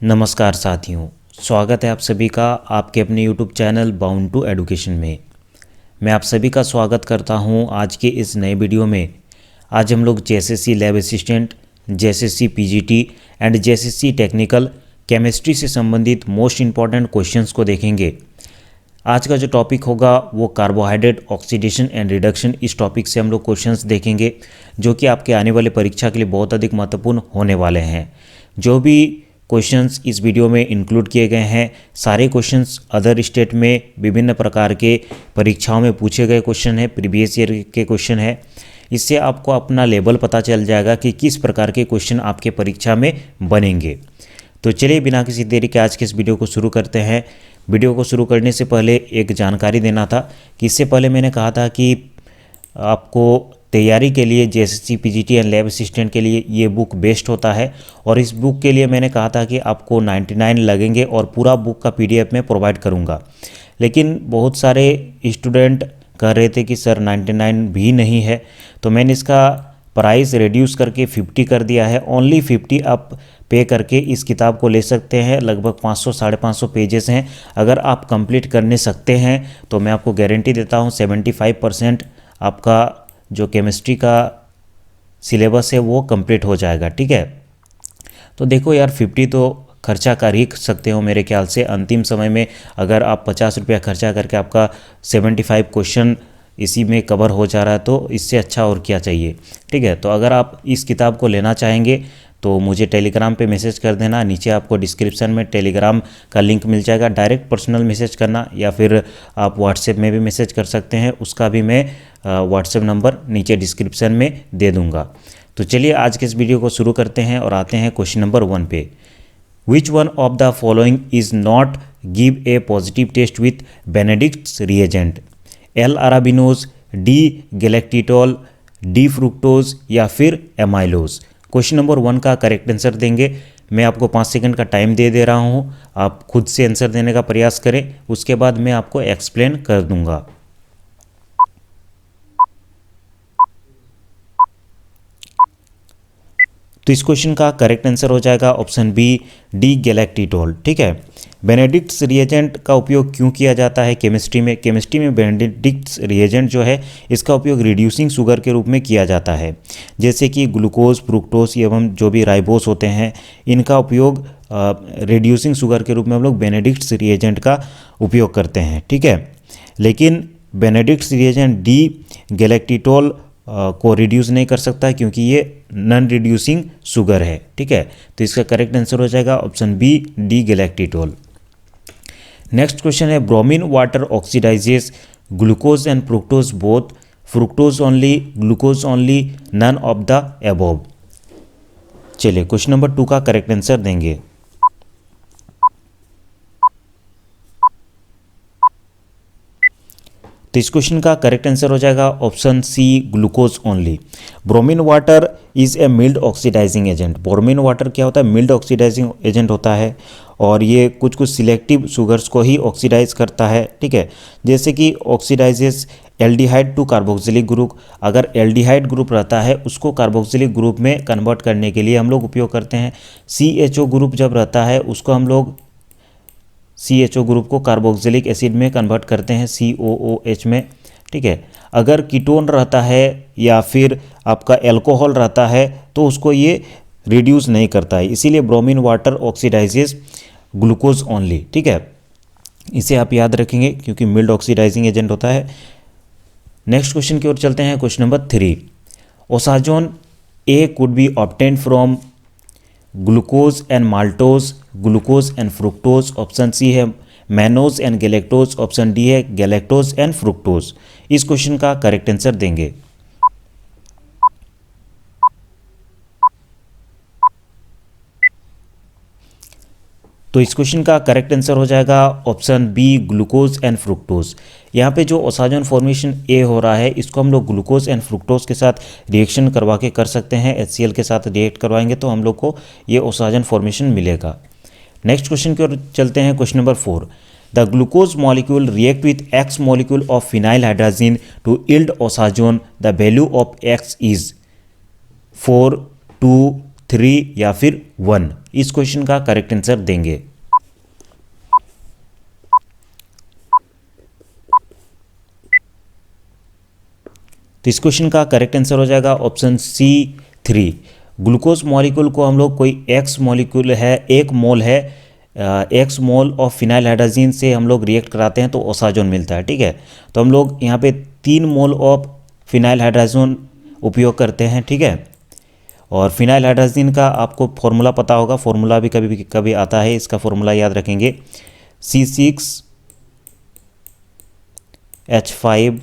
नमस्कार साथियों, स्वागत है आप सभी का आपके अपने YouTube channel bound to education में। मैं आप सभी का स्वागत करता हूं आज के इस नए वीडियो में। आज हम लोग JSSC lab assistant, JSSC PGT and JSSC technical chemistry से संबंधित मोस्ट इम्पॉर्टेंट क्वेश्चंस को देखेंगे। आज का जो टॉपिक होगा वो कार्बोहाइड्रेट ऑक्सीडेशन एंड रिडक्शन, इस टॉपिक से हम लोग क्वेश्चंस देखेंगे जो कि आपके आने वाले परीक्षा के लिए बहुत अधिक महत्वपूर्ण होने वाले हैं। जो भी क्वेश्चंस इस वीडियो में इंक्लूड किए गए हैं, सारे क्वेश्चंस अदर स्टेट में विभिन्न प्रकार के परीक्षाओं में पूछे गए क्वेश्चन है, प्रीवियस ईयर के क्वेश्चन है। इससे आपको अपना लेवल पता चल जाएगा कि किस प्रकार के क्वेश्चन आपके परीक्षा में बनेंगे। तो चलिए बिना किसी देरी के आज के इस वीडियो को शुरू करते हैं। वीडियो को शुरू करने से पहले एक जानकारी देना था कि इससे पहले मैंने कहा था कि आपको तैयारी के लिए JSSC PGT and lab assistant के लिए ये बुक बेस्ट होता है, और इस बुक के लिए मैंने कहा था कि आपको 99 लगेंगे और पूरा बुक का पीडीएफ में प्रोवाइड करूँगा। लेकिन बहुत सारे स्टूडेंट कह रहे थे कि सर 99 भी नहीं है, तो मैंने इसका प्राइस रिड्यूस करके 50 कर दिया है। ओनली 50 आप पे करके इस किताब को ले सकते हैं। लगभग 500-550 पेजेस हैं। अगर आप कंप्लीट करने सकते हैं तो मैं आपको गारंटी देता हूँ 75% आपका जो केमिस्ट्री का सिलेबस है वो कंप्लीट हो जाएगा। ठीक है, तो देखो यार 50 तो खर्चा कर ही सकते हो मेरे ख्याल से। अंतिम समय में अगर आप 50 रुपया खर्चा करके आपका 75 क्वेश्चन इसी में कवर हो जा रहा है तो इससे अच्छा और क्या चाहिए। ठीक है, तो अगर आप इस किताब को लेना चाहेंगे तो मुझे टेलीग्राम पे मैसेज कर देना। नीचे आपको डिस्क्रिप्शन में टेलीग्राम का लिंक मिल जाएगा। डायरेक्ट पर्सनल मैसेज करना या फिर आप व्हाट्सएप में भी मैसेज कर सकते हैं, उसका भी मैं व्हाट्सएप नंबर नीचे डिस्क्रिप्शन में दे दूंगा। तो चलिए आज के इस वीडियो को शुरू करते हैं और आते हैं क्वेश्चन नंबर 1 पे। Which one of the following is not give a positive test with Benedict's reagent? L arabinose, D galactitol, D fructose या फिर एमाइलोज? क्वेश्चन नंबर 1 का करेक्ट आंसर देंगे। मैं आपको 5 सेकंड का टाइम दे रहा हूँ, आप खुद से आंसर देने का प्रयास करें, उसके बाद मैं आपको एक्सप्लेन कर दूंगा। तो इस क्वेश्चन का करेक्ट आंसर हो जाएगा ऑप्शन बी, डी गैलेक्टिटोल। ठीक है, बेनेडिक्ट्स रिएजेंट का उपयोग क्यों किया जाता है केमिस्ट्री में? केमिस्ट्री में बेनेडिक्ट्स रिएजेंट जो है इसका उपयोग रिड्यूसिंग शुगर के रूप में किया जाता है। जैसे कि ग्लूकोज, फ्रुक्टोज एवं जो भी राइबोस होते हैं, इनका उपयोग रिड्यूसिंग शुगर के रूप में हम लोग बेनेडिक्ट्स रिएजेंट का उपयोग करते हैं। ठीक है, लेकिन बेनेडिक्ट्स रिएजेंट डी गैलेक्टिटोल को रिड्यूस नहीं कर सकता क्योंकि ये नॉन रिड्यूसिंग शुगर है। ठीक है, तो इसका करेक्ट आंसर हो जाएगा option B, D galactitol. Next question है, bromine water oxidises glucose and fructose both, fructose only, glucose only, none of the above? चलिए क्वेश्चन नंबर 2 का करेक्ट आंसर देंगे। तो इस क्वेश्चन का करेक्ट आंसर हो जाएगा option C, glucose only. Bromine water is a mild oxidizing agent. Bromine water क्या होता है? मिल्ड ऑक्सीडाइजिंग एजेंट होता है और ये कुछ कुछ सिलेक्टिव शुगर्स को ही ऑक्सीडाइज करता है। ठीक है, जैसे कि oxidizes aldehyde to carboxylic group. अगर एल्डिहाइड ग्रुप रहता है उसको कार्बोक्सिलिक ग्रुप में कन्वर्ट करने के लिए हम लोग उपयोग करते हैं। CHO ग्रुप जब रहता है उसको हम लोग CHO ग्रुप को कार्बोक्सिलिक एसिड में कन्वर्ट करते हैं, COOH में। ठीक है, अगर कीटोन रहता है या फिर आपका एल्कोहल रहता है तो उसको ये रिड्यूस नहीं करता है, इसीलिए bromine water oxidises glucose only. ठीक है, इसे आप याद रखेंगे क्योंकि मिल्ड ऑक्सीडाइजिंग एजेंट होता है। नेक्स्ट क्वेश्चन की ओर चलते हैं, question number 3। Osazone a could be obtained from glucose and maltose, glucose and fructose. Option C है mannose and galactose, option D है गैलेक्टोज एंड फ्रुक्टोज। इस क्वेश्चन का करेक्ट आंसर देंगे। तो इस क्वेश्चन का करेक्ट आंसर हो जाएगा option B, glucose and fructose. यहाँ पे जो ओसाजोन फॉर्मेशन ए हो रहा है इसको हम लोग ग्लूकोज एंड फ्रुक्टोज के साथ रिएक्शन करवा के कर सकते हैं। HCl के साथ रिएक्ट करवाएंगे तो हम लोग को ये ओसाजोन फॉर्मेशन मिलेगा। नेक्स्ट क्वेश्चन की ओर चलते हैं, question number 4। The glucose molecule react with X molecule of phenyl hydrogen to yield osazone. The value of X is 4, 2, 3 या फिर 1? इस क्वेश्चन का करेक्ट आंसर देंगे। तो इस क्वेश्चन का करेक्ट आंसर हो जाएगा ऑप्शन सी 3। ग्लूकोज मॉलिक्यूल को हम लोग कोई एक्स मॉलिक्यूल है, एक मोल है, x mole of phenyl hydrogen से हम लोग रिएक्ट कराते हैं तो ओसाजोन मिलता है। ठीक है, तो हम लोग यहाँ पे 3 मोल ऑफ फिनाइल हाइड्रोजन उपयोग करते हैं। ठीक है, और फिनाइल हाइड्रोजन का आपको फॉर्मूला पता होगा, फॉर्मूला भी कभी आता है, इसका फॉर्मूला याद रखेंगे, C6H5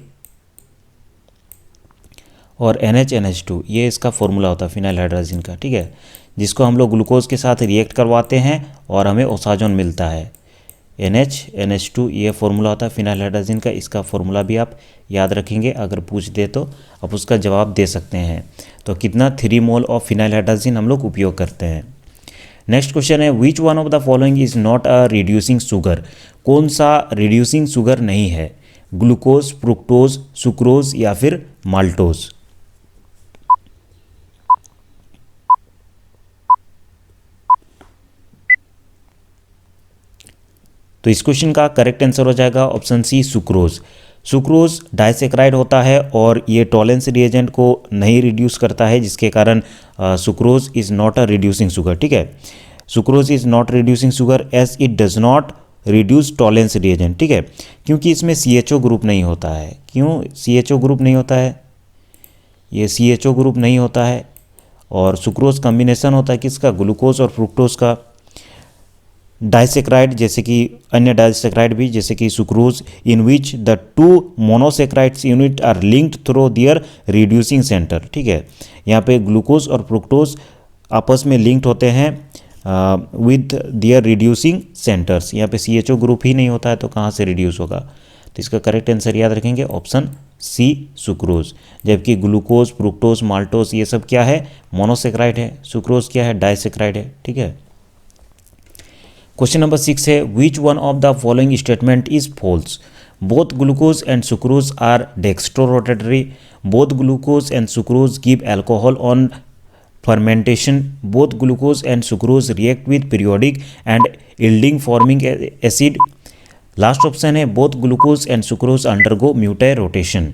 और NH2, ये इसका फॉर्मूला होता है फिनाइल हाइड्रोजन का। ठीक है, जिसको हम लोग ग्लूकोज के साथ रिएक्ट करवाते हैं और हमें ओसाजोन मिलता है, NH2, ये फॉर्मूला होता है फिनाइल हाइड्रोजन का। इसका फॉर्मूला भी आप याद रखेंगे, अगर पूछ दे तो आप उसका जवाब दे सकते हैं। तो कितना 3 मोल ऑफ फिनाइल हाइड्रोजन हम लोग उपयोग करते हैं। नेक्स्ट क्वेश्चन है, which one of the following is not a reducing sugar? कौन सा रिड्यूसिंग शुगर नहीं है? ग्लूकोज, फ्रुक्टोज, सुक्रोज या फिर माल्टोज? तो इस क्वेश्चन का करेक्ट आंसर हो जाएगा option C sucrose. Sucrose disaccharide होता है और ये टॉलेंस रिएजेंट को नहीं रिड्यूस करता है, जिसके कारण sucrose is not a reducing sugar. ठीक है, sucrose is not reducing sugar as it does not reduce Tollens reagent. ठीक है, क्योंकि इसमें CHO ग्रुप नहीं होता है। क्यों CHO ग्रुप नहीं होता है? ये CHO ग्रुप नहीं होता है और सुक्रोज कम्बिनेशन होता है किसका? ग्लूकोज और फ्रुक्टोज का। डाइसेक्राइड जैसे कि अन्य डाइसेक्राइड भी, जैसे कि sucrose, in which the 2 monosaccharides unit are linked through their reducing centre. ठीक है, यहाँ पे ग्लूकोज और फ्रुक्टोज आपस में लिंक्ड होते हैं विद दियर रिड्यूसिंग सेंटर्स। यहाँ पे CHO ग्रुप ही नहीं होता है तो कहाँ से रिड्यूस होगा? तो इसका करेक्ट आंसर याद रखेंगे ऑप्शन सी सुक्रोज। जबकि ग्लूकोज, फ्रुक्टोज, माल्टोज ये सब क्या है? मोनोसेक्राइड है। सुक्रोज क्या है? डाइसेक्राइड है। ठीक है, क्वेश्चन नंबर 6 है, which one of the following statement is false? Both glucose and sucrose are dextrorotatory, both glucose and sucrose give alcohol on fermentation, both glucose and sucrose react with periodic and yielding forming acid. Last option है, both glucose and sucrose undergo mutarotation.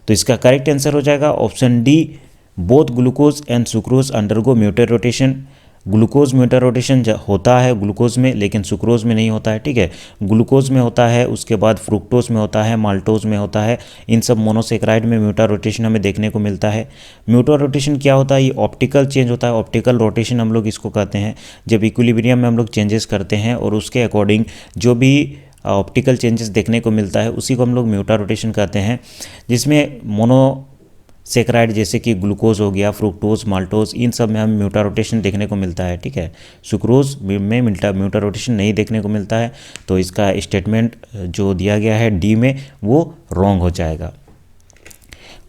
तो इसका correct answer हो जाएगा option D, both glucose and sucrose undergo mutarotation. Glucose mutarotation होता है glucose में, लेकिन sucrose में नहीं होता है। ठीक है, ग्लूकोज में होता है, उसके बाद फ्रुक्टोज में होता है, माल्टोज में होता है। इन सब मोनोसेक्राइड में म्यूटायर रोटेशन हमें देखने को मिलता है। म्यूटायर रोटेशन क्या होता है? ये ऑप्टिकल चेंज होता है, ऑप्टिकल रोटेशन हम लोग इसको कहते हैं। जब इक्विलिब्रियम में हम लोग चेंजेस करते हैं और उसके अकॉर्डिंग जो भी ऑप्टिकल चेंजेस देखने को मिलता है उसी को हम लोग म्यूटायर रोटेशन कहते हैं, जिसमें मोनोसेक्राइड जैसे कि ग्लूकोज हो गया, फ्रुक्टोज, माल्टोज, इन सब में हमें म्यूटायर रोटेशन देखने को मिलता है। ठीक है, सुक्रोज में म्यूटायर रोटेशन नहीं देखने को मिलता है, तो इसका स्टेटमेंट जो दिया गया है डी में वो रॉन्ग हो जाएगा।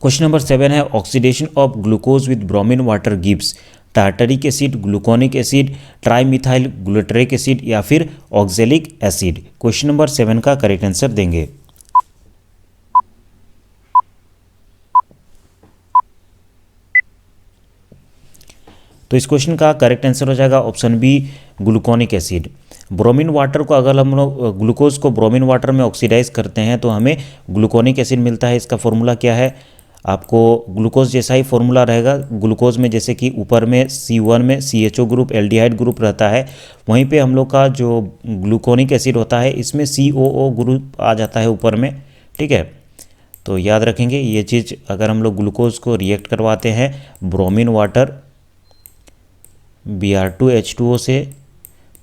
क्वेश्चन नंबर 7 है, oxidation of glucose with bromine water gives tartaric acid, gluconic acid, trimethyl glutaric acid या फिर ऑक्जेलिक एसिड। क्वेश्चन नंबर 7 का करेक्ट आंसर देंगे। तो इस क्वेश्चन का करेक्ट आंसर हो जाएगा option B, gluconic acid. Bromine water को अगर हम लोग ग्लूकोज को ब्रोमीन वाटर में ऑक्सीडाइज करते हैं तो हमें ग्लूकोनिक एसिड मिलता है। इसका फॉर्मूला क्या है? आपको ग्लूकोज जैसा ही फॉर्मूला रहेगा। ग्लूकोज में जैसे कि ऊपर में C1 में CHO ग्रुप, एल्डिहाइड ग्रुप रहता है, वहीं पे हम लोग का जो ग्लूकोनिक एसिड होता है इसमें COO ग्रुप आ जाता है ऊपर में। ठीक है, तो याद रखेंगे ये चीज़। अगर हम लोग ग्लूकोज को रिएक्ट करवाते हैं ब्रोमीन वाटर Br2H2O से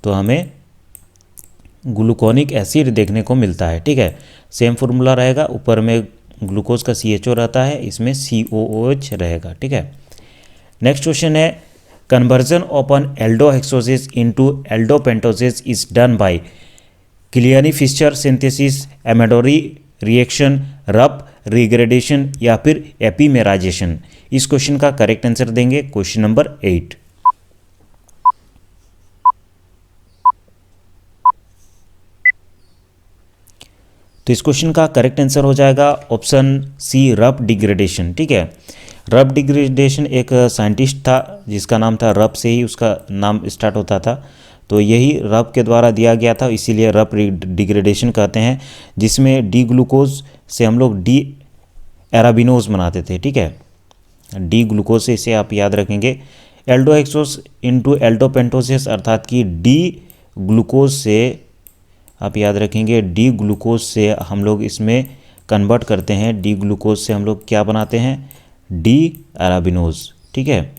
तो हमें ग्लूकोनिक एसिड देखने को मिलता है। ठीक है, सेम फॉर्मूला रहेगा, ऊपर में ग्लूकोज का CHO रहता है, इसमें COOH रहेगा। ठीक है, नेक्स्ट क्वेश्चन है, conversion of an aldohexoses into aldopentoses is done by Kiliani Fischer synthesis, Amadori reaction, Ruff degradation या फिर एपीमेराइजेशन। इस क्वेश्चन का करेक्ट आंसर देंगे क्वेश्चन नंबर 8। तो इस क्वेश्चन का करेक्ट आंसर हो जाएगा ऑप्शन सी, रप डिग्रेडेशन। ठीक है, रब डिग्रेडेशन एक साइंटिस्ट था जिसका नाम था रब, से ही उसका नाम स्टार्ट होता था, तो यही रब के द्वारा दिया गया था, इसीलिए रब डिग्रेडेशन कहते हैं, जिसमें डी ग्लूकोज से हम लोग डी एराबिनोज बनाते थे। ठीक है, डी ग्लूकोज से, इसे आप याद रखेंगे। एल्डोहेक्सोस इंटू एल्डोपेंटोसिस, अर्थात कि डी ग्लूकोज से आप याद रखेंगे, डी ग्लूकोज से हम लोग इसमें कन्वर्ट करते हैं, डी ग्लूकोज से हम लोग क्या बनाते हैं, डी एराबिनोज। ठीक है,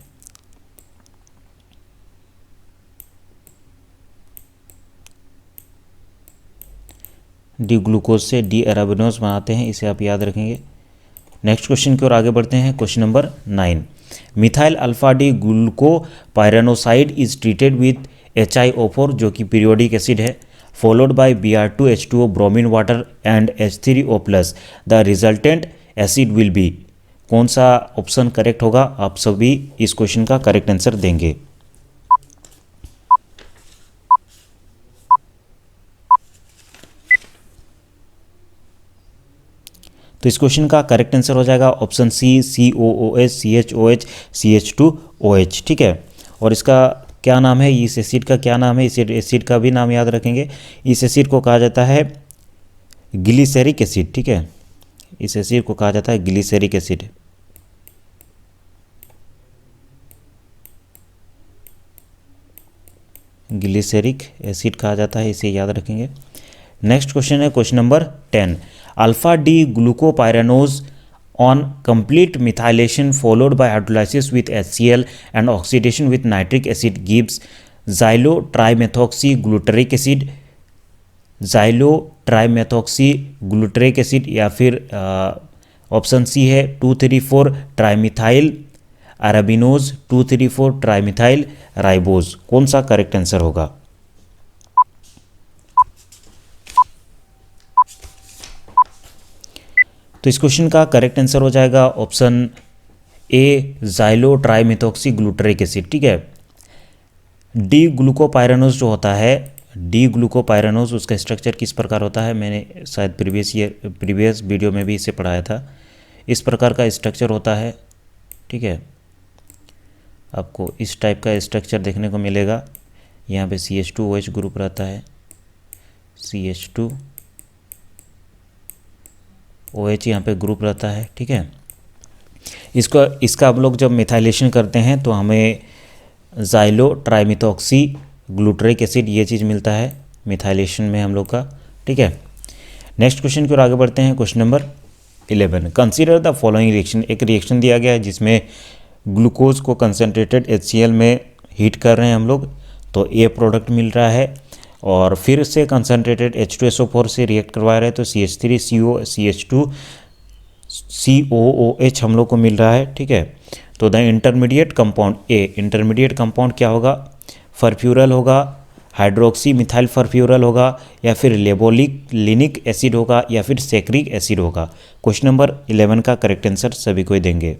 डी ग्लूकोज से डी एराबिनोज बनाते हैं, इसे आप याद रखेंगे। नेक्स्ट क्वेश्चन की ओर आगे बढ़ते हैं। Question number 9, methyl alpha D glucopyranoside is treated with HiO4 जो कि पीरियोडिक एसिड है, followed by Br2H2O bromine water and H3O plus, the resultant acid will be. कौन सा ऑप्शन करेक्ट होगा? आप सभी इस क्वेश्चन का करेक्ट आंसर देंगे। तो इस क्वेश्चन का करेक्ट आंसर हो जाएगा ऑप्शन सी, COOH, CHOH, CH2OH। ठीक है, और इसका क्या नाम है, इस एसिड का क्या नाम है? इस एसिड का भी नाम याद रखेंगे। इस एसिड को कहा जाता है ग्लिसरिक एसिड। ठीक है, इस एसिड को कहा जाता है ग्लिसरिक एसिड। ग्लिसरिक एसिड कहा जाता है, इसे याद रखेंगे। नेक्स्ट क्वेश्चन है question number 10, alpha D glucopyranose on complete methylation followed by hydrolysis with HCl and oxidation with nitric acid gives xylotrimethoxyglutaric acid, xylotrimethoxyglutaric acid, या फिर ऑप्शन सी है 2,3,4 ट्राइमिथाइल अराबिनोज, 2,3,4 ट्राइमिथाइल राइबोज। कौन सा करेक्ट आंसर होगा? तो इस question का correct answer हो जाएगा ऑप्शन ए, ज़ाइलोट्राइमेथॉक्सीग्लूटरिक एसिड। ठीक है, डी ग्लूकोपायरानोज जो होता है, डी ग्लूकोपायरानोज, उसका स्ट्रक्चर किस प्रकार होता है? मैंने शायद प्रीवियस वीडियो में भी इसे पढ़ाया था। इस प्रकार का स्ट्रक्चर होता है। ठीक है, आपको इस टाइप का स्ट्रक्चर देखने को मिलेगा। यहाँ पे CH2OH ग्रुप रहता है, CH2OH यहाँ पे ग्रुप रहता है। ठीक है, इसका हम लोग जब मिथाइलेशन करते हैं तो हमें ज़ाइलोट्राइमेथॉक्सीग्लूटरिक एसिड ये चीज़ मिलता है मिथाइलेशन में हम लोग का। ठीक है, नेक्स्ट क्वेश्चन की ओर आगे बढ़ते हैं। Question number 11, consider the following reaction. एक रिएक्शन दिया गया है जिसमें ग्लूकोज को कंसनट्रेटेड HCl में हीट कर रहे हैं हम लोग, तो ए प्रोडक्ट मिल रहा है, और फिर से कंसनट्रेटेड H2SO4 से रिएक्ट करवा रहे हैं तो CH3CO CH2COOH हम लोग को मिल रहा है। ठीक है, तो the intermediate compound A, intermediate compound क्या होगा? फरफ्यूरल होगा, हाइड्रोक्सी मिथाइल फरफ्यूरल होगा, या फिर लेबोलिनिक एसिड होगा, या फिर सैकरिक एसिड होगा। क्वेश्चन नंबर 11 का करेक्ट आंसर सभी को देंगे।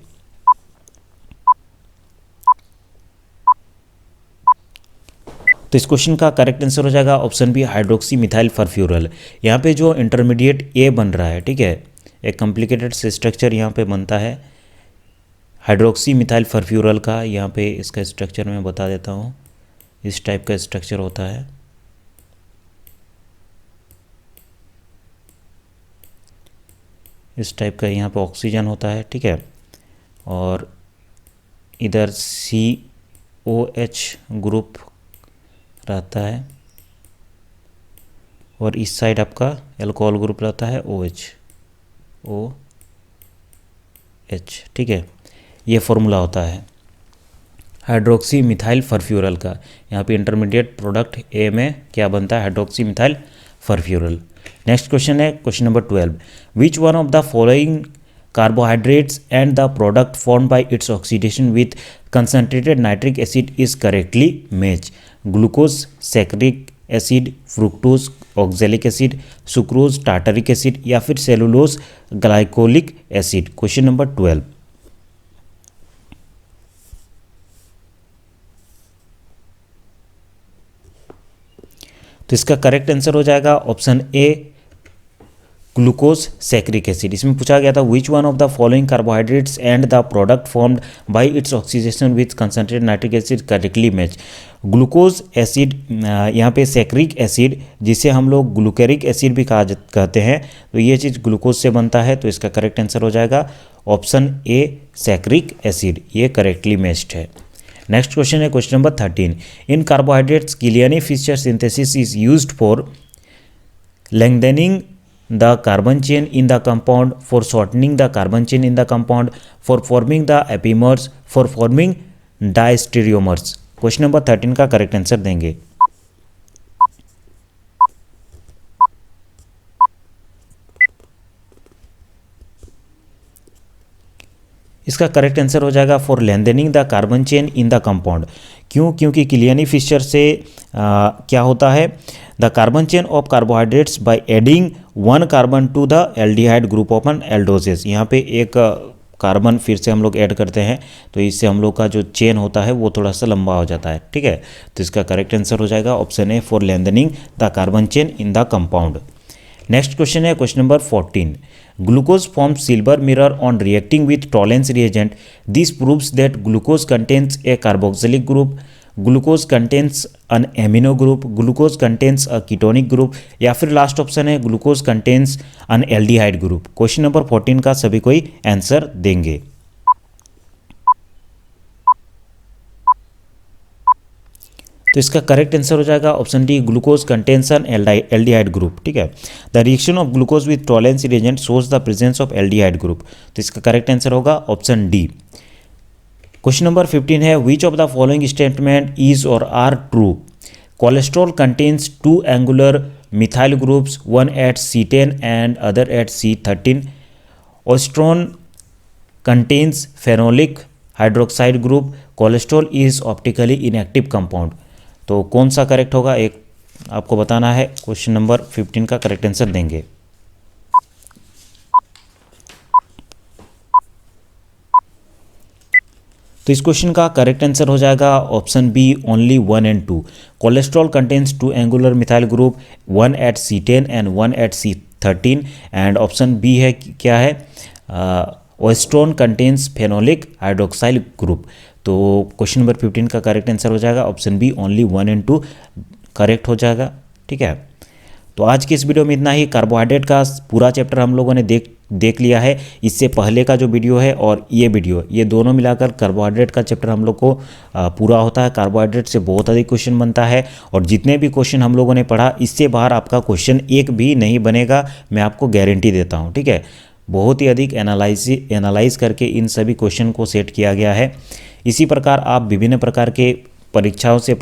तो इस क्वेश्चन का करेक्ट आंसर हो जाएगा option B, hydroxy methyl furfural. यहाँ पे जो इंटरमीडिएट ए बन रहा है, ठीक है, एक कॉम्प्लिकेटेड स्ट्रक्चर यहाँ पे बनता है हाइड्रोक्सी मिथाइल फरफ्यूरल का। यहाँ पे इसका स्ट्रक्चर मैं बता देता हूँ, इस टाइप का स्ट्रक्चर होता है। इस टाइप का यहाँ पे ऑक्सीजन होता है। ठीक है, और इधर COH ग्रुप रहता है, और इस साइड आपका अल्कोहल ग्रुप रहता है OH। ठीक है, ये फॉर्मूला होता है हाइड्रोक्सी मिथाइल फरफ्यूरल का। यहाँ पे इंटरमीडिएट प्रोडक्ट ए में क्या बनता है? Hydroxy methyl furfural. Next question है question number 12, which one of the following carbohydrates and the product formed by its oxidation with concentrated nitric acid is correctly matched? Glucose, saccharic acid, fructose, oxalic acid, sucrose, tartaric acid, या फिर cellulose glycolic acid। Question number 12। तो इसका correct answer हो जाएगा option ए, glucose saccharic acid. इसमें पूछा गया था विच one of the following carbohydrates and the product formed by its oxidation with concentrated nitric acid correctly match. Glucose acid यहाँ पे सैक्रिक एसिड, जिसे हम लोग ग्लूकेरिक एसिड भी कहते हैं, तो ये चीज़ ग्लूकोज से बनता है, तो इसका करेक्ट आंसर हो जाएगा ऑप्शन ए सैक्रिक एसिड, ये करेक्टली मैच्ड है। नेक्स्ट क्वेश्चन है question number 13। In carbohydrates Kiliani Fischer synthesis is used for lengthening the carbon chain in the compound, for shortening the carbon chain in the compound, for forming the epimers, for forming diastereomers। Question number 13 का correct answer देंगे। इसका correct answer हो जाएगा for lengthening the carbon chain in the compound. क्यों? क्योंकि Kiliani Fischer से क्या होता है, the carbon chain of carbohydrates by adding one carbon to the aldehyde group of an aldoses. यहाँ पे एक कार्बन फिर से हम लोग ऐड करते हैं, तो इससे हम लोग का जो चेन होता है वो थोड़ा सा लंबा हो जाता है, ठीक है। तो इसका करेक्ट आंसर हो जाएगा option A for lengthening the carbon chain in the compound. Next question है question number 14। Glucose forms silver mirror on reacting with Tollens reagent, this proves that glucose contains a carboxylic group, glucose contains an amino group, glucose contains a ketonic group, या फिर last option है glucose contains an aldehyde group. Question number 14 का सभी कोई answer देंगे। तो इसका correct answer हो जाएगा option D glucose contains an aldehyde group, ठीक है। The reaction of glucose with Tollens reagent shows the presence of aldehyde group, तो इसका करेक्ट आंसर होगा ऑप्शन डी। क्वेश्चन नंबर 15 है which of the following statement is or are true. Cholesterol contains two angular methyl groups, one at C10 and other at C13। Oestrone contains phenolic hydroxide group, cholesterol is optically inactive compound. तो कौन सा correct होगा, एक आपको बताना है। Question number 15 का correct answer देंगे। तो इस क्वेश्चन का करेक्ट आंसर हो जाएगा option B only 1 and 2। Cholesterol contains two angular methyl group, one at C10 and one at C13। And option B है क्या है, oestrone contains phenolic hydroxyl group. तो क्वेश्चन नंबर 15 का करेक्ट आंसर हो जाएगा option B only 1 and 2 correct हो जाएगा, ठीक है। तो आज की इस वीडियो में इतना ही। कार्बोहाइड्रेट का पूरा चैप्टर हम लोगों ने देख लिया है। इससे पहले का जो वीडियो है और ये वीडियो, ये दोनों मिलाकर कार्बोहाइड्रेट का चैप्टर हम लोग को पूरा होता है। कार्बोहाइड्रेट से बहुत अधिक क्वेश्चन बनता है, और जितने भी क्वेश्चन हम लोगों ने पढ़ा, इससे बाहर आपका क्वेश्चन एक भी नहीं बनेगा, मैं आपको गारंटी देता हूँ, ठीक है। बहुत ही अधिक एनालाइज करके इन सभी क्वेश्चन को सेट किया गया है। इसी प्रकार आप विभिन्न प्रकार के परीक्षाओं से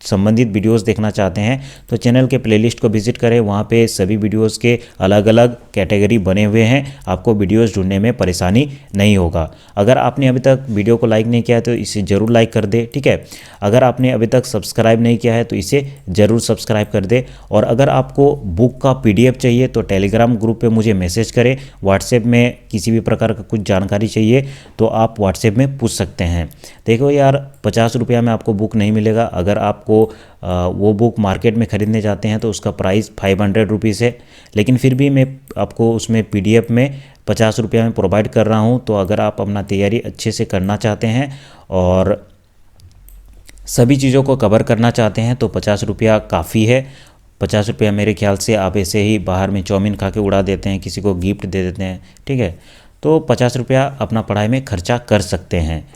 संबंधित वीडियोस देखना चाहते हैं तो चैनल के प्लेलिस्ट को विजिट करें, वहाँ पे सभी वीडियोस के अलग अलग कैटेगरी बने हुए हैं, आपको वीडियोस ढूंढने में परेशानी नहीं होगा। अगर आपने अभी तक वीडियो को लाइक नहीं किया है तो इसे ज़रूर लाइक कर दे, ठीक है। अगर आपने अभी तक सब्सक्राइब नहीं किया है तो इसे ज़रूर सब्सक्राइब कर दे। और अगर आपको बुक का PDF चाहिए तो टेलीग्राम ग्रुप पर मुझे मैसेज करें। व्हाट्सएप में किसी भी प्रकार का कुछ जानकारी चाहिए तो आप व्हाट्सएप में पूछ सकते हैं। देखो यार, 50 रुपया में आपको बुक नहीं मिलेगा। अगर आपको वो बुक मार्केट में ख़रीदने जाते हैं तो उसका प्राइस 500 रुपीज़ है, लेकिन फिर भी मैं आपको उसमें PDF में 50 रुपया में प्रोवाइड कर रहा हूँ। तो अगर आप अपना तैयारी अच्छे से करना चाहते हैं और सभी चीज़ों को कवर करना चाहते हैं तो 50 रुपया काफ़ी है। 50 रुपया मेरे ख्याल से आप ऐसे ही बाहर में चाउमीन खा के उड़ा देते हैं, किसी को गिफ्ट दे देते हैं, ठीक है। तो 50 रुपया अपना पढ़ाई में खर्चा कर सकते हैं।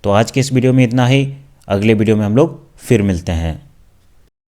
तो आज के इस वीडियो में इतना ही। अगले वीडियो में हम लोग फिर मिलते हैं।